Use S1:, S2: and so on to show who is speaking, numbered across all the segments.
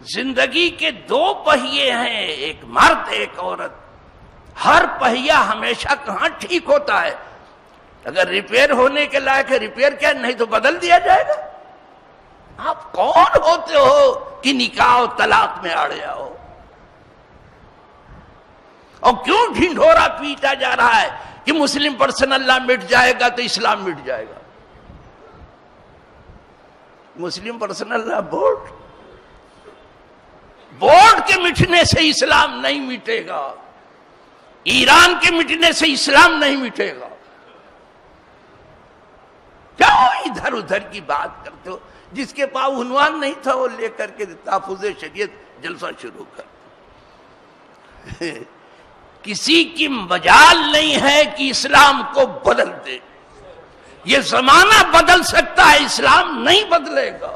S1: زندگی کے دو پہیے ہیں، ایک مرد ایک عورت. ہر پہیا ہمیشہ کہاں ٹھیک ہوتا ہے؟ اگر ریپیئر ہونے کے لائق ہے ریپیئر کیا، نہیں تو بدل دیا جائے گا. آپ کون ہوتے ہو کہ نکاح و طلاق میں اڑ جاؤ؟ اور کیوں ڈھنڈورا پیٹا جا رہا ہے کہ مسلم پرسنل لا مٹ جائے گا تو اسلام مٹ جائے گا؟ مسلم پرسنل لا بورڈ کے مٹنے سے اسلام نہیں مٹے گا، ایران کے مٹنے سے اسلام نہیں مٹے گا. کیوں ادھر ادھر کی بات کرتے ہو؟ جس کے پاس عنوان نہیں تھا وہ لے کر کے تحفظ شریعت جلسہ شروع کر. کسی کی مجال نہیں ہے کہ اسلام کو بدل دے. یہ زمانہ بدل سکتا ہے، اسلام نہیں بدلے گا.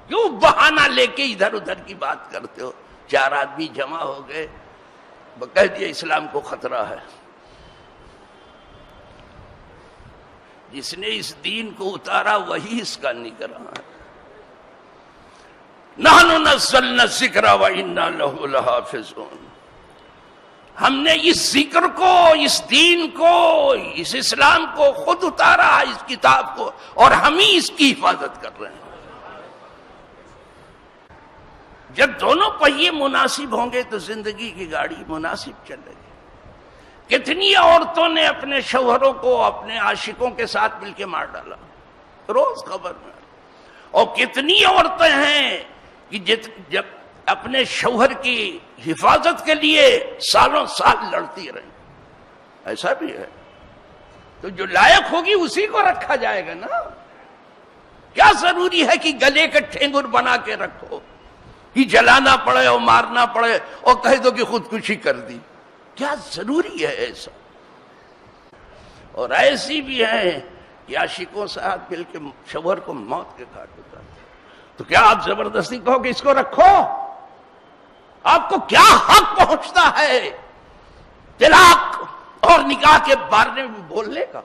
S1: کیوں بہانہ لے کے ادھر ادھر کی بات کرتے ہو؟ چار آدمی جمع ہو گئے، کہہ دیا اسلام کو خطرہ ہے. جس نے اس دین کو اتارا وہی اس کا نگراں ہے. نحن نزلنا الذکر وإنا لہ لحافظون. ہم نے اس ذکر کو، اس دین کو، اس اسلام کو خود اتارا، اس کتاب کو، اور ہم ہی اس کی حفاظت کر رہے ہیں. جب دونوں پہیے مناسب ہوں گے تو زندگی کی گاڑی مناسب چلے گی. کتنی عورتوں نے اپنے شوہروں کو اپنے عاشقوں کے ساتھ مل کے مار ڈالا، روز خبر میں. اور کتنی عورتیں ہیں کہ جب اپنے شوہر کی حفاظت کے لیے سالوں سال لڑتی رہیں. ایسا بھی ہے. تو جو لائق ہوگی اسی کو رکھا جائے گا نا. کیا ضروری ہے کہ گلے کا ٹھینگر بنا کے رکھو کہ جلانا پڑے اور مارنا پڑے اور کہہ دو کہ خودکشی کر دی؟ کیا ضروری ہے ایسا؟ اور ایسی بھی ہیں کہ عاشقوں ساتھ مل کے شوہر کو موت کے گھاٹ اتارتے. تو کیا آپ زبردستی کہو کہ اس کو رکھو؟ آپ کو کیا حق پہنچتا ہے طلاق اور نکاح کے بارے میں بولنے کا؟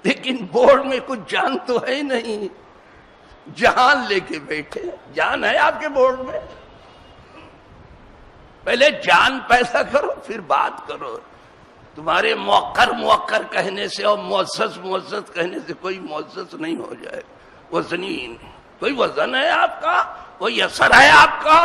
S1: لیکن بورڈ میں کچھ جان تو ہے نہیں. جان لے کے بیٹھے. جان ہے آپ کے بورڈ میں؟ پہلے جان پیدا کرو پھر بات کرو. تمہارے موقر کہنے سے اور معزز کہنے سے کوئی معزز نہیں ہو جائے. وزنی کوئی وزن ہے آپ کا؟ کوئی اثر ہے آپ کا؟